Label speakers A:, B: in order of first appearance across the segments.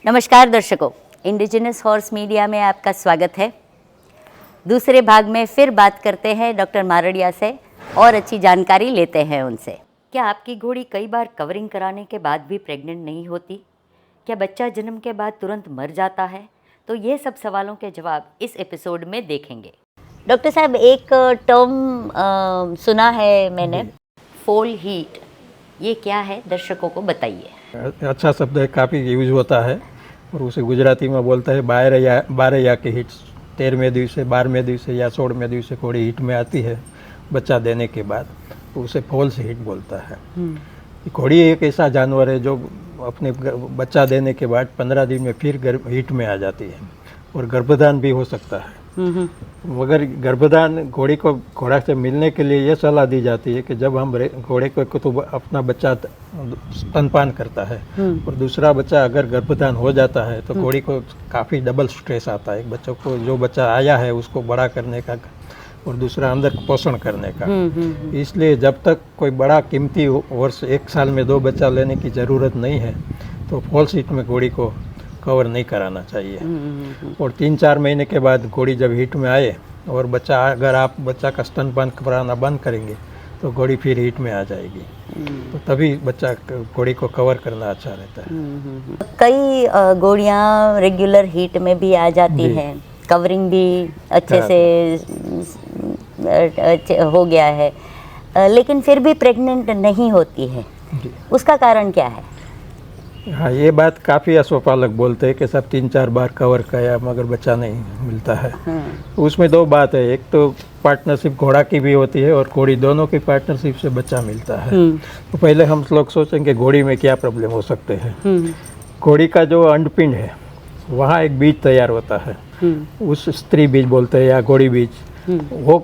A: नमस्कार दर्शकों, indigenous horse media में आपका स्वागत है। दूसरे भाग में फिर बात करते हैं डॉक्टर मारडिया से और अच्छी जानकारी लेते हैं उनसे। क्या आपकी घोड़ी कई बार कवरिंग कराने के बाद भी प्रेग्नेंट नहीं होती? क्या बच्चा जन्म के बाद तुरंत मर जाता है? तो ये सब सवालों के जवाब इस एपिसोड में देखेंगे। डॉक्टर साहब, एक टर्म सुना है मैंने, फोल हीट, ये क्या है, दर्शकों को बताइए।
B: अच्छा शब्द है, काफ़ी यूज होता है और उसे गुजराती में बोलता है बारह के हिट। 13वें दिवसे 12वें दिवसे या 16वें दिवसे घोड़ी हिट में आती है बच्चा देने के बाद, तो उसे फॉल्स हिट बोलता है। घोड़ी एक ऐसा जानवर है जो अपने बच्चा देने के बाद 15 दिन में फिर हिट में आ जाती है और गर्भधान भी हो सकता है। मगर गर्भधान घोड़ा से मिलने के लिए ये सलाह दी जाती है कि जब हम घोड़े को तो अपना बच्चा स्तनपान करता है और दूसरा बच्चा अगर गर्भधान हो जाता है तो घोड़ी को काफ़ी डबल स्ट्रेस आता है। बच्चों को, जो बच्चा आया है उसको बड़ा करने का और दूसरा अंदर पोषण करने का। इसलिए जब तक कोई बड़ा कीमती वर्ष 1 साल में 2 बच्चा लेने की ज़रूरत नहीं है तो फॉल्स हिट में घोड़ी को कवर नहीं कराना चाहिए। और 3-4 महीने के बाद घोड़ी जब हिट में आए और अगर आप बच्चा का स्तनपान कराना बंद करेंगे तो घोड़ी फिर हिट में आ जाएगी, तो तभी घोड़ी को कवर करना अच्छा रहता है।
A: कई घोड़ियाँ रेगुलर हीट में भी आ जाती हैं, कवरिंग भी अच्छे से हो गया है, लेकिन फिर भी प्रेग्नेंट नहीं होती है। उसका कारण क्या है?
B: हाँ, ये बात काफ़ी अश्वपालक बोलते हैं कि सब 3-4 बार कवर किया मगर बच्चा नहीं मिलता है। उसमें 2 बात है, एक तो पार्टनरशिप घोड़ा की भी होती है और घोड़ी, दोनों की पार्टनरशिप से बच्चा मिलता है। तो पहले हम लोग सोचेंगे घोड़ी में क्या प्रॉब्लम हो सकते हैं। घोड़ी का जो अंडपिंड है वहाँ एक बीज तैयार होता है, उस स्त्री बीज बोलते हैं या घोड़ी बीज। वो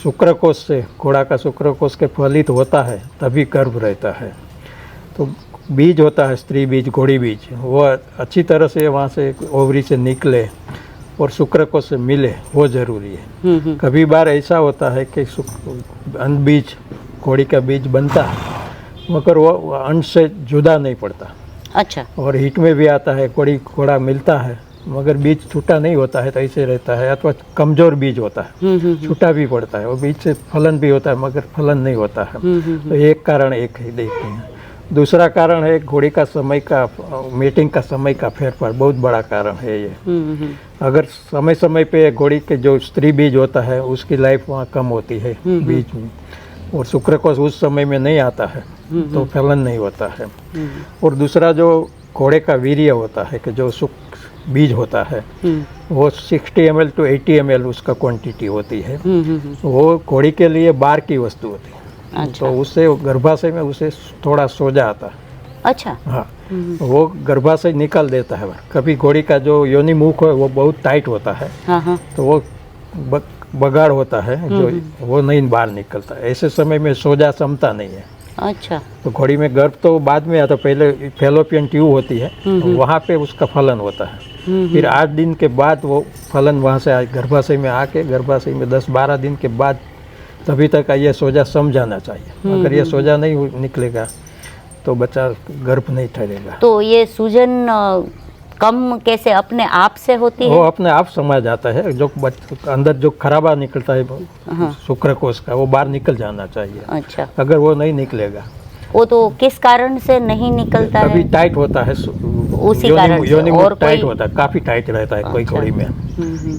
B: शुक्रकोश से, घोड़ा का शुक्रकोश के फलित होता है तभी गर्भ रहता है। तो बीज होता है स्त्री बीज, घोड़ी बीज, वो अच्छी तरह से वहाँ से ओवरी से निकले और शुक्रकोश से मिले, वो ज़रूरी है। कभी बार ऐसा होता है कि अंड बीज, घोड़ी का बीज बनता है मगर वो अंड से जुदा नहीं पड़ता।
A: अच्छा।
B: और हिट में भी आता है, घोड़ा मिलता है मगर बीज छूटा नहीं होता है, तो ऐसे रहता है। अथवा कमज़ोर बीज होता है, छूटा भी पड़ता है, वो बीज से फलन भी होता है मगर फलन नहीं होता है। तो एक कारण एक ही देखते हैं। दूसरा कारण है घोड़ी का समय का, मीटिंग का समय का फेरफार, बहुत बड़ा कारण है ये। अगर समय समय पे घोड़ी के जो स्त्री बीज होता है उसकी लाइफ वहाँ कम होती है बीज में, और शुक्रकोश उस समय में नहीं आता है तो फलन नहीं होता है। और दूसरा जो घोड़े का वीर्य होता है कि जो बीज होता है वो 60 ml to 80 ml उसका क्वांटिटी होती है। वो घोड़ी के लिए बार की वस्तु होती है। अच्छा। तो उससे गर्भाशय में उसे थोड़ा सोजा आता है।
A: अच्छा।
B: हाँ, वो गर्भाशय निकाल देता है। कभी घोड़ी का जो योनि मुख है वो बहुत टाइट होता है, तो वो बगाड़ होता है जो वो नहीं बाहर निकलता। ऐसे समय में सोजा क्षमता नहीं है।
A: अच्छा।
B: तो घोड़ी में गर्भ तो बाद में आता, पहले फैलोपियन ट्यूब होती है, वहाँ पे उसका फलन होता है। फिर 8 दिन के बाद वो फलन वहाँ से गर्भाशय में आके, गर्भाशय में 10-12 दिन के बाद तभी तक ये सोजा सम जाना चाहिए। अगर ये सोजा नहीं निकलेगा तो बच्चा गर्भ नहीं ठहरेगा।
A: तो ये सूजन कम कैसे अपने आप से होती है?
B: वो अपने आप समा जाता है। जो अंदर जो खराबा निकलता है शुक्रकोश का, वो बाहर निकल जाना चाहिए।
A: अच्छा।
B: अगर वो नहीं निकलेगा, वो
A: तो किस कारण से नहीं निकलता है?
B: कभी टाइट होता है,
A: उसी कारण से,
B: और टाइट होता है, काफ़ी टाइट रहता है। कोई घोड़ी में,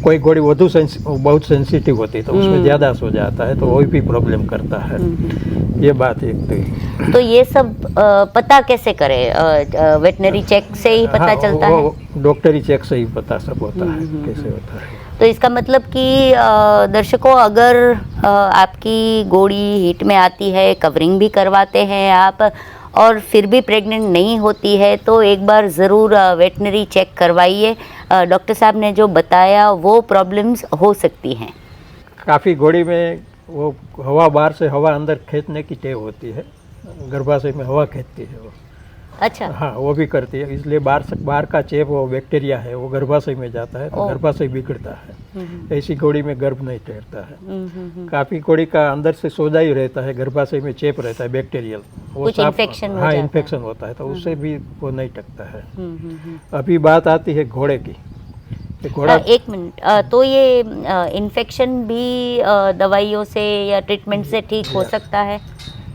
B: कोई घोड़ी बहुत सेंसिटिव होती है तो उसमें ज़्यादा सो जाता है, तो वो भी प्रॉब्लम करता है। ये बात एक
A: तो ये सब पता कैसे करें? वेटनरी चेक से ही पता चलता है?
B: डॉक्टरी चेक से ही पता सब होता है कैसे होता है।
A: तो इसका मतलब कि दर्शकों, अगर आपकी घोड़ी हिट में आती है, कवरिंग भी करवाते हैं आप और फिर भी प्रेग्नेंट नहीं होती है, तो एक बार ज़रूर वेटनरी चेक करवाइए। डॉक्टर साहब ने जो बताया वो प्रॉब्लम्स हो सकती हैं।
B: काफ़ी घोड़ी में वो हवा, बाहर से हवा अंदर खींचने की टेव होती है, गर्भाशय में हवा खींचती है वो,
A: अच्छा।
B: हाँ वो भी करती है, इसलिए बाहर का चेप वो बैक्टीरिया है वो गर्भाशय में जाता है तो गर्भाशय बिगड़ता है। ऐसी घोड़ी में गर्भ नहीं ठहरता है। काफी घोड़ी का अंदर से सोजा ही रहता है, गर्भाशय में चेप रहता है बैक्टीरियल, वो
A: कुछ इन्फेक्शन हो
B: हाँ
A: जाता है।
B: इन्फेक्शन होता है तो उससे भी वो नहीं टकता है। अभी बात आती है घोड़े की। घोड़ा
A: एक मिनट, तो ये इन्फेक्शन भी दवाइयों से या ट्रीटमेंट से ठीक हो सकता है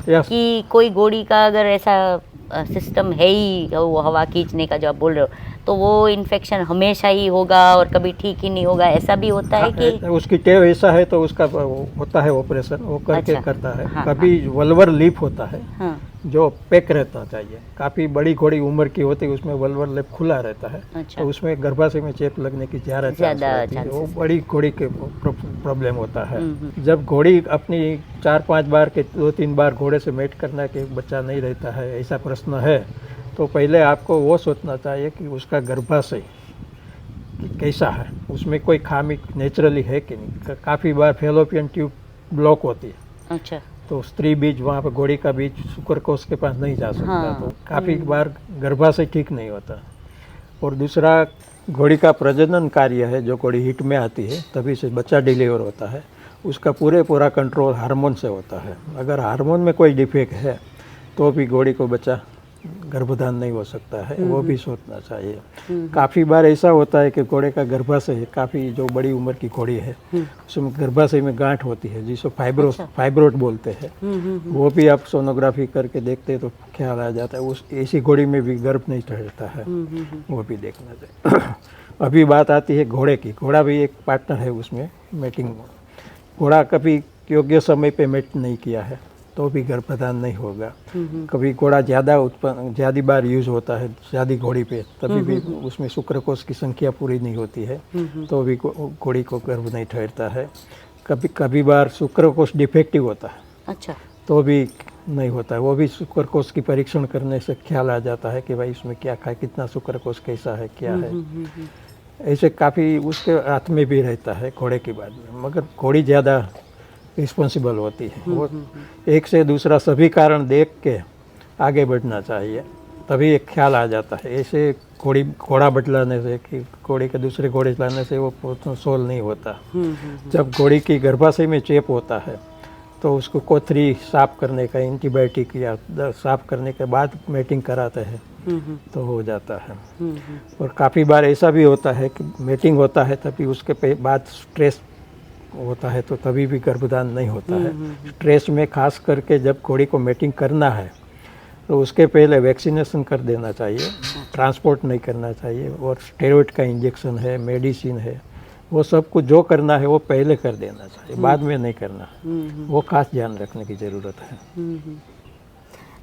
A: कि कोई घोड़ी का अगर ऐसा सिस्टम है ही वो हवा खींचने का जो आप बोल रहे हो, तो वो इन्फेक्शन हमेशा ही होगा और कभी ठीक ही नहीं होगा, ऐसा भी होता है कि
B: उसकी टेव ऐसा है तो उसका होता है ऑपरेशन, वो करके
A: अच्छा,
B: करता है।
A: हाँ,
B: कभी वल्वर लीप होता है
A: हाँ,
B: जो पैक रहता चाहिए, काफ़ी बड़ी घोड़ी उम्र की होती है उसमें वल्वर लेप खुला रहता है।
A: अच्छा,
B: तो उसमें गर्भाशय में चेप लगने की ज़्यादा चांस है, वो बड़ी घोड़ी के प्रॉब्लम होता है। जब घोड़ी अपनी 4-5 बार के 2-3 बार घोड़े से मेट करना कि बच्चा नहीं रहता है, ऐसा प्रश्न है, तो पहले आपको वो सोचना चाहिए कि उसका गर्भाशय कैसा है, उसमें कोई खामी नेचुरली है कि नहीं। काफ़ी बार फेलोपियन ट्यूब ब्लॉक होती है,
A: अच्छा,
B: तो स्त्री बीज वहाँ पर घोड़ी का बीज शुक्रकोश के पास नहीं जा सकता।
A: हाँ,
B: तो काफ़ी बार गर्भाशय ठीक नहीं होता। और दूसरा, घोड़ी का प्रजनन कार्य है, जो घोड़ी हिट में आती है तभी से बच्चा डिलीवर होता है, उसका पूरा कंट्रोल हार्मोन से होता है। अगर हार्मोन में कोई डिफेक्ट है तो भी घोड़ी को बच्चा गर्भधान नहीं हो सकता है, वो भी सोचना चाहिए। काफ़ी बार ऐसा होता है कि घोड़े का गर्भाशय काफ़ी जो बड़ी उम्र की घोड़ी है उसमें गर्भाशय में गांठ होती है जिसको फाइब्रोड बोलते हैं। वो भी आप सोनोग्राफी करके देखते हैं तो ख्याल आ जाता है, उस ऐसी घोड़ी में भी गर्भ नहीं ठहरता है, वो भी देखना चाहिए। अभी बात आती है घोड़े की। घोड़ा भी एक पार्टनर है उसमें मेटिंग। घोड़ा कभी योग्य समय पे मेट नहीं किया है तो भी गर्भधान नहीं होगा। कभी घोड़ा ज़्यादा बार यूज़ होता है ज़्यादा घोड़ी पे, तभी भी उसमें शुक्रकोश की संख्या पूरी नहीं होती है तो भी घोड़ी को गर्भ नहीं ठहरता है। कभी बार शुक्रकोश डिफेक्टिव होता है,
A: अच्छा,
B: तो भी नहीं होता है। वो भी शुक्रकोश की परीक्षण करने से ख्याल आ जाता है कि भाई इसमें क्या खाए, कितना शुक्रकोश कैसा है, क्या है। ऐसे काफ़ी उसके हाथ में भी रहता है घोड़े के बाद में, मगर घोड़ी ज़्यादा रिस्पॉन्सिबल होती है। वो एक से दूसरा सभी कारण देख के आगे बढ़ना चाहिए, तभी एक ख्याल आ जाता है। ऐसे घोड़ा बदलाने से कि घोड़े के दूसरे घोड़े चलाने से वो सोल्व नहीं होता। जब घोड़ी की गर्भाशय में चेप होता है तो उसको कोथरी साफ करने का एंटीबायोटिक या साफ करने के बाद मेटिंग कराते हैं तो हो जाता है। और काफ़ी बार ऐसा भी होता है कि मेटिंग होता है तभी उसके बाद स्ट्रेस होता है तो तभी भी गर्भधान नहीं होता है। स्ट्रेस में खास करके जब घोड़ी को मेटिंग करना है तो उसके पहले वैक्सीनेशन कर देना चाहिए, ट्रांसपोर्ट नहीं करना चाहिए। और स्टेरॉइड का इंजेक्शन है, मेडिसिन है, वो सब कुछ जो करना है वो पहले कर देना चाहिए, बाद में नहीं करना। वो खास ध्यान रखने की ज़रूरत है।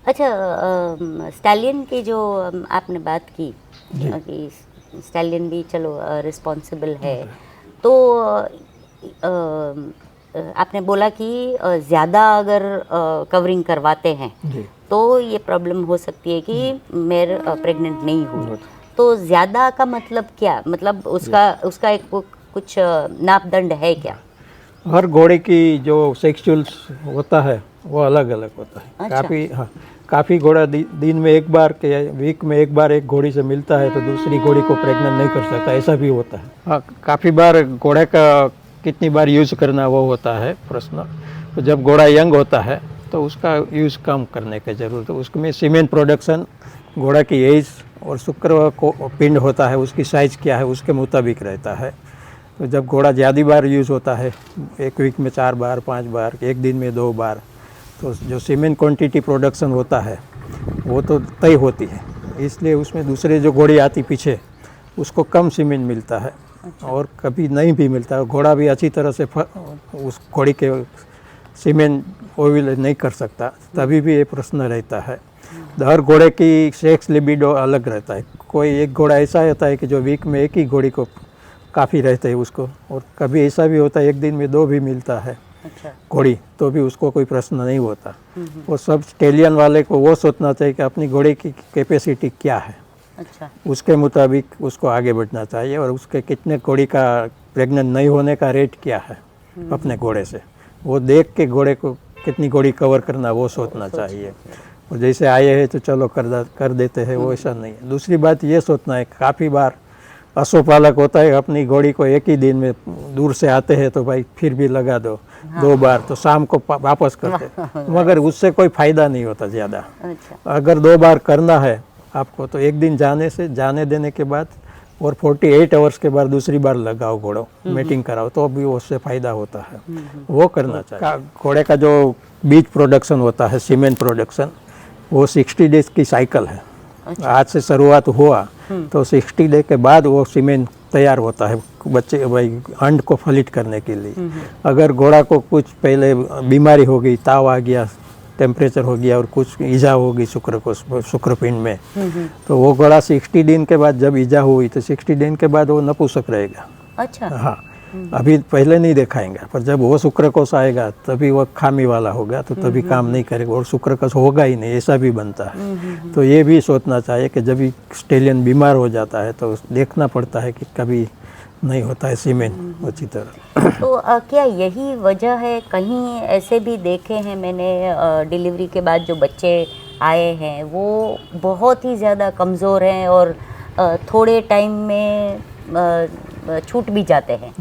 A: अच्छा, स्टैलियन की जो आपने बात की कि स्टैलियन भी चलो रिस्पॉन्सिबल है, तो आपने बोला कि ज़्यादा अगर कवरिंग करवाते हैं तो ये प्रॉब्लम हो सकती है कि मैं प्रेग्नेंट नहीं हूँ। तो ज़्यादा का मतलब क्या, मतलब उसका एक कुछ नापदंड है क्या?
B: हर घोड़े की जो सेक्सुअल्स होता है वो अलग अलग होता है। अच्छा। काफ़ी घोड़ा दिन में एक बार के वीक में एक बार एक घोड़ी से मिलता है तो दूसरी घोड़ी को प्रेग्नेंट नहीं कर सकता, ऐसा भी होता है। हाँ, काफ़ी बार घोड़े का कितनी बार यूज़ करना वो होता है प्रश्न। तो जब घोड़ा यंग होता है तो उसका यूज़ कम करने की ज़रूरत है। उसमें सीमेन प्रोडक्शन घोड़ा की एज और शुक्र को पिंड होता है उसकी साइज़ क्या है उसके मुताबिक रहता है। तो जब घोड़ा ज़्यादा बार यूज़ होता है, एक वीक में 4 बार 5 बार, एक दिन में 2 बार, तो जो सीमेन क्वांटिटी प्रोडक्शन होता है वो तो तय होती है, इसलिए उसमें दूसरे जो घोड़ी आती पीछे उसको कम सीमेन मिलता है। अच्छा। और कभी नहीं भी मिलता है। घोड़ा भी अच्छी तरह से उस घोड़ी के सीमेन ओविल नहीं कर सकता, तभी भी ये प्रश्न रहता है। हर घोड़े की सेक्स लिबिडो अलग रहता है। कोई एक घोड़ा ऐसा होता है कि जो वीक में एक ही घोड़ी को काफ़ी रहता है उसको, और कभी ऐसा भी होता है एक दिन में 2 भी मिलता है। अच्छा। घोड़ी तो भी उसको कोई प्रश्न नहीं होता। वो सब स्टेलियन वाले को वो सोचना चाहिए कि अपनी घोड़े की कैपेसिटी क्या है। अच्छा। उसके मुताबिक उसको आगे बढ़ना चाहिए और उसके कितने घोड़ी का प्रेग्नेंट नहीं होने का रेट क्या है अपने घोड़े से, वो देख के घोड़े को कितनी घोड़ी कवर करना वो सोचना चाहिए। और जैसे आए हैं तो चलो कर देते हैं, वो ऐसा नहीं है। दूसरी बात ये सोचना है, काफ़ी बार पशुपालक होता है अपनी घोड़ी को एक ही दिन में दूर से आते हैं तो भाई फिर भी लगा दो, 2 बार तो शाम को वापस करते, मगर उससे कोई फायदा नहीं होता ज़्यादा।
A: अच्छा।
B: अगर 2 बार करना है आपको तो एक दिन जाने देने के बाद और 48 आवर्स के बाद दूसरी बार लगाओ घोड़ो, मीटिंग कराओ, तो भी उससे फायदा होता है, वो करना चाहिए। घोड़े का जो बीज प्रोडक्शन होता है, सीमेंट प्रोडक्शन, वो 60 डेज की साइकिल है। आज से शुरुआत हुआ तो 60 डे के बाद वो सीमेंट तैयार होता है बच्चे भाई अंड को फलित करने के लिए। अगर घोड़ा को कुछ पहले बीमारी हो गई, ताव आ गया, टेम्परेचर हो गया और कुछ ईजा हो गई शुक्रपिंड में, तो वो घोड़ा 60 दिन के बाद जब ईजा हुई तो 60 दिन के बाद वो नपुंसक रहेगा।
A: अच्छा।
B: हाँ, अभी पहले नहीं दिखाएंगे, पर जब वो शुक्रकोश आएगा तभी वो खामी वाला होगा, तो तभी काम नहीं करेगा और शुक्रकोश होगा ही नहीं, ऐसा भी बनता है। तो ये भी सोचना चाहिए कि जब स्टेलियन बीमार हो जाता है तो देखना पड़ता है कि कभी नहीं होता है सीमेंट अच्छी तरह।
A: तो क्या यही वजह है, कहीं ऐसे भी देखे हैं मैंने डिलीवरी के बाद जो बच्चे आए हैं वो बहुत ही ज़्यादा कमज़ोर हैं और थोड़े टाइम में छूट भी जाते हैं,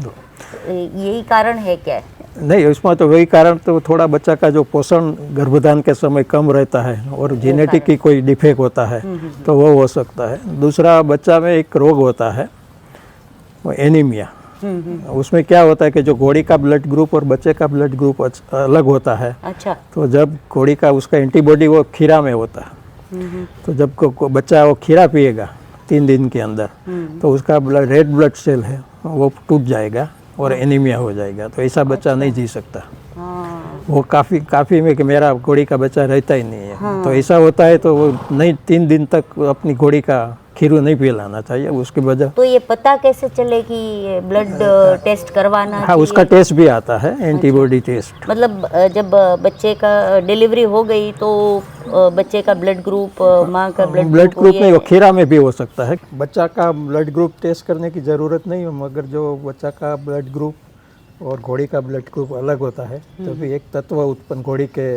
A: यही कारण है क्या?
B: नहीं, उसमें तो वही कारण, तो थोड़ा बच्चा का जो पोषण गर्भधान के समय कम रहता है और जेनेटिक की कोई डिफेक्ट होता है तो वो हो सकता है। दूसरा, बच्चा में एक रोग होता है वो एनीमिया। उसमें क्या होता है कि जो घोड़ी का ब्लड ग्रुप और बच्चे का ब्लड ग्रुप अलग होता है।
A: अच्छा।
B: तो जब घोड़ी का उसका एंटीबॉडी वो खीरा में होता है, तो जब बच्चा वो खीरा पिएगा 3 दिन के अंदर तो उसका रेड ब्लड सेल है वो टूट जाएगा और एनीमिया हो जाएगा, तो ऐसा बच्चा नहीं जी सकता। वो काफ़ी में कि मेरा घोड़ी का बच्चा रहता ही नहीं है। तो ऐसा होता है तो वो नहीं, 3 दिन तक अपनी घोड़ी का खीरू नहीं पिलाना चाहिए उसकी वजह।
A: तो ये पता कैसे चले कि ब्लड टेस्ट करवाना?
B: हाँ, उसका टेस्ट भी आता है, एंटीबॉडी टेस्ट।
A: मतलब जब बच्चे का डिलीवरी हो गई तो बच्चे का ब्लड ग्रुप, माँ का ब्लड
B: ग्रुप नहीं, वो खीरा में भी हो सकता है। बच्चा का ब्लड ग्रुप टेस्ट करने की ज़रूरत नहीं है, मगर जो बच्चा का ब्लड ग्रुप और घोड़ी का ब्लड ग्रुप अलग होता है तभी एक तत्व उत्पन्न, घोड़ी के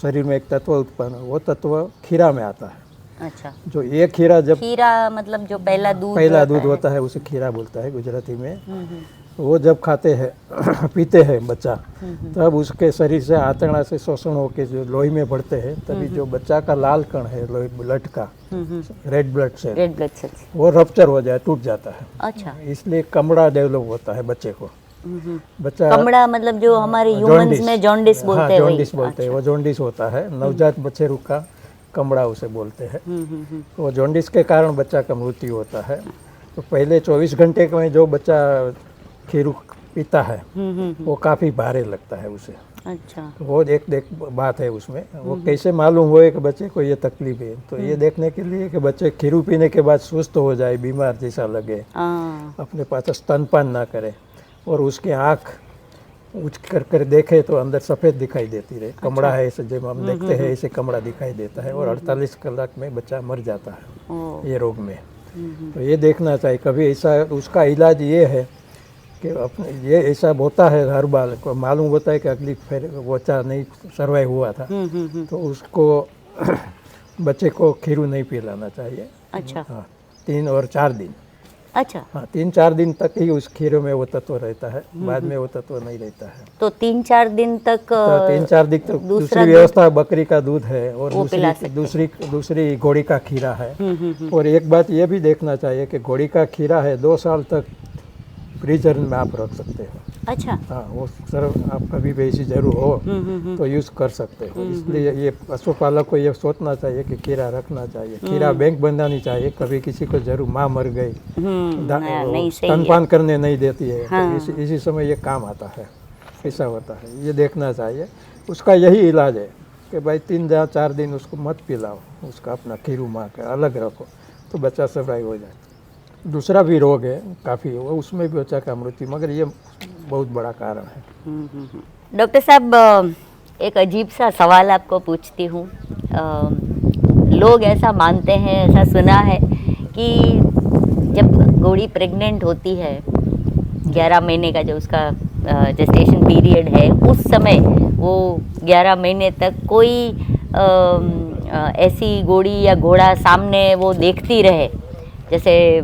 B: शरीर में एक तत्व उत्पन्न, वो तत्व खीरा में आता है।
A: अच्छा।
B: जो ये खीरा, जब
A: खीरा मतलब जो पहला दूध
B: होता है उसे खीरा बोलता है गुजराती में। वो जब खाते हैं पीते हैं बच्चा, तब उसके शरीर से आंतड़ा से शोषण होकर जो लोही में बढ़ते हैं, तभी जो बच्चा का लाल कण है लोही ब्लड का, रेड ब्लड सेल, वो रप्चर हो जाए, टूट जाता है।
A: अच्छा।
B: इसलिए कमड़ा डेवलप होता है बच्चे को। बच्चा
A: कमड़ा मतलब जो हमारे ह्यूमन्स में जॉन्डिस बोलते हैं,
B: जॉन्डिस बोलते हैं, वो जॉन्डिस होता है। नवजात बच्चे का कमड़ा उसे बोलते हैं। तो जॉन्डिस के कारण बच्चा का मृत्यु होता है। तो पहले 24 घंटे में जो बच्चा खीरू पीता है वो काफ़ी भारी लगता है उसे।
A: अच्छा।
B: तो वो एक बात है उसमें। वो कैसे मालूम हुए कि बच्चे को ये तकलीफ है, तो ये देखने के लिए कि बच्चे खीरू पीने के बाद सुस्त हो जाए, बीमार जैसा लगे, अपने पास स्तनपान ना करे और उसकी आँख उठ कर देखे तो अंदर सफ़ेद दिखाई देती रहे। कमड़ा है ऐसे, जब हम देखते हैं ऐसे कमड़ा दिखाई देता है और 48 कलाक में बच्चा मर जाता है ये रोग में। तो ये देखना चाहिए। कभी ऐसा, उसका इलाज ये है कि अपने ये ऐसा होता है, हर बार को मालूम होता है कि अगली फिर बच्चा नहीं सर्वाइव हुआ था तो उसको बच्चे को खीरू नहीं पिलाना चाहिए।
A: अच्छा।
B: हाँ, 3 और 4 दिन।
A: अच्छा।
B: हाँ, 3-4 दिन तक ही उस खीरे में वो तत्व रहता है, बाद में वो तत्व नहीं रहता है।
A: तो 3-4 दिन तक,
B: तो 3-4 दिन तक दूसरी व्यवस्था बकरी का दूध है और दूसरी घोड़ी का खीरा है। और एक बात ये भी देखना चाहिए कि घोड़ी का खीरा है 2 साल तक फ्रीजर में आप रख सकते हो।
A: अच्छा।
B: हाँ, वो सर आप कभी भी ऐसी जरूर हो तो यूज़ कर सकते हो। इसलिए ये पशुपालक को ये सोचना चाहिए कि खीरा रखना चाहिए, खीरा बैंक बनवानी चाहिए। कभी किसी को जरूर माँ मर गई, स्तनपान करने नहीं देती है, तो इसी समय ये काम आता है, ऐसा होता है। ये देखना चाहिए। उसका यही इलाज है कि भाई 3-4 दिन उसको मत पिलाओ, उसका अपना खीरू माँ का अलग रखो तो बच्चा सर्वाइव हो जाए। दूसरा भी रोग है काफ़ी, वो उसमें भी बच्चा का मृत्यु, मगर ये बहुत बड़ा कारण है।
A: डॉक्टर साहब, एक अजीब सा सवाल आपको पूछती हूँ। लोग ऐसा मानते हैं, ऐसा सुना है कि जब घोड़ी प्रेग्नेंट होती है, 11 महीने का जो उसका जेस्टेशन पीरियड है, उस समय वो 11 महीने तक कोई ऐसी घोड़ी या घोड़ा सामने वो देखती रहे, जैसे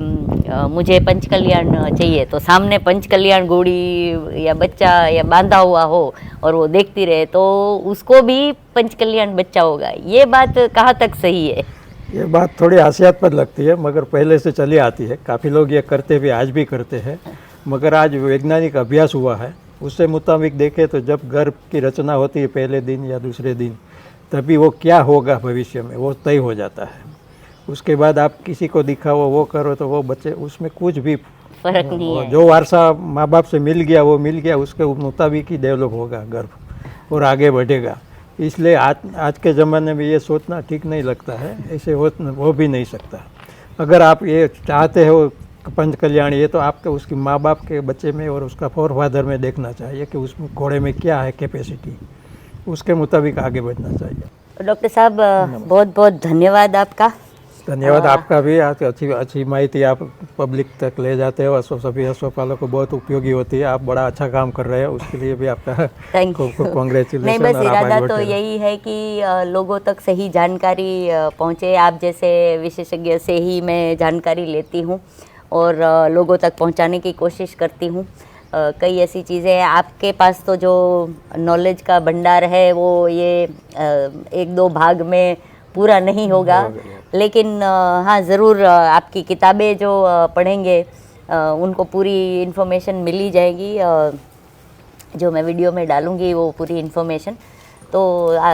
A: मुझे पंचकल्याण चाहिए तो सामने पंचकल्याण घोड़ी या बच्चा या बांधा हुआ हो और वो देखती रहे तो उसको भी पंचकल्याण बच्चा होगा, ये बात कहाँ तक सही है?
B: ये बात थोड़ी हास्यास्पद लगती है, मगर पहले से चली आती है। काफ़ी लोग ये करते भी आज भी करते हैं, मगर आज वैज्ञानिक अभ्यास हुआ है, उससे मुताबिक देखें तो जब गर्भ की रचना होती है पहले दिन या दूसरे दिन, तभी वो क्या होगा भविष्य में वो तय हो जाता है। उसके बाद आप किसी को दिखाओ, वो करो, तो वो बच्चे उसमें कुछ भी
A: फर्क नहीं है।
B: जो वारसा माँ बाप से मिल गया वो मिल गया, उसके मुताबिक ही डेवलप होगा गर्भ और आगे बढ़ेगा। इसलिए आज के ज़माने में ये सोचना ठीक नहीं लगता है, ऐसे हो भी नहीं सकता। अगर आप ये चाहते हो पंच कल्याण, ये तो आपके उसकी माँ बाप के बच्चे में और उसका फोर फादर में देखना चाहिए कि उस घोड़े में क्या है कैपेसिटी, उसके मुताबिक आगे बढ़ना चाहिए।
A: डॉक्टर साहब बहुत बहुत धन्यवाद आपका।
B: धन्यवाद आपका भी। आज अच्छी माहिती आप पब्लिक तक ले जाते हो, सभी अस्पतालों को बहुत उपयोगी होती है। आप बड़ा अच्छा काम कर रहे हो, उसके लिए भी आपका
A: थैंक यू।
B: कॉन्ग्रेचुलेशन।
A: नहीं, बस इरादा तो यही है कि लोगों तक सही जानकारी पहुँचे। आप जैसे विशेषज्ञ से ही मैं जानकारी लेती हूँ और लोगों तक पहुँचाने की कोशिश करती हूँ। कई ऐसी चीज़ें हैं, आपके पास तो जो नॉलेज का भंडार है वो ये एक दो भाग में पूरा नहीं होगा, लेकिन हाँ ज़रूर आपकी किताबें जो पढ़ेंगे उनको पूरी इन्फॉर्मेशन मिल ही जाएगी, जो मैं वीडियो में डालूँगी वो पूरी इन्फॉर्मेशन। तो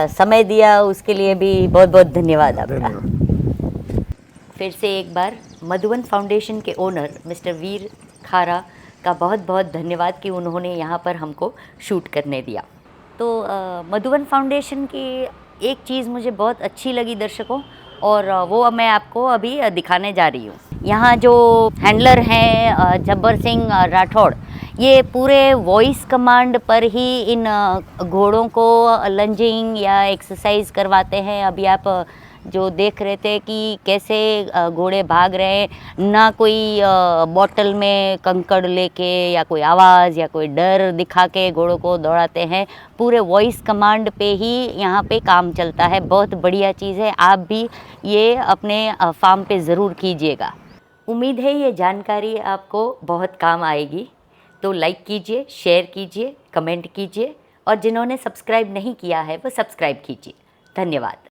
A: समय दिया उसके लिए भी बहुत बहुत धन्यवाद आपका। फिर से एक बार मधुवन फाउंडेशन के ओनर मिस्टर वीर खारा का बहुत बहुत धन्यवाद कि उन्होंने यहाँ पर हमको शूट करने दिया। तो मधुवन फाउंडेशन की एक चीज़ मुझे बहुत अच्छी लगी दर्शकों, और वो मैं आपको अभी दिखाने जा रही हूँ। यहाँ जो हैंडलर हैं जब्बर सिंह राठौड़, ये पूरे वॉइस कमांड पर ही इन घोड़ों को लंजिंग या एक्सरसाइज करवाते हैं। अभी आप जो देख रहे थे कि कैसे घोड़े भाग रहे हैं, ना कोई बॉटल में कंकड़ लेके या कोई आवाज़ या कोई डर दिखा के घोड़ों को दौड़ाते हैं। पूरे वॉइस कमांड पे ही यहाँ पे काम चलता है। बहुत बढ़िया चीज़ है, आप भी ये अपने फार्म पे ज़रूर कीजिएगा। उम्मीद है ये जानकारी आपको बहुत काम आएगी। तो लाइक कीजिए, शेयर कीजिए, कमेंट कीजिए, और जिन्होंने सब्सक्राइब नहीं किया है वो सब्सक्राइब कीजिए। धन्यवाद।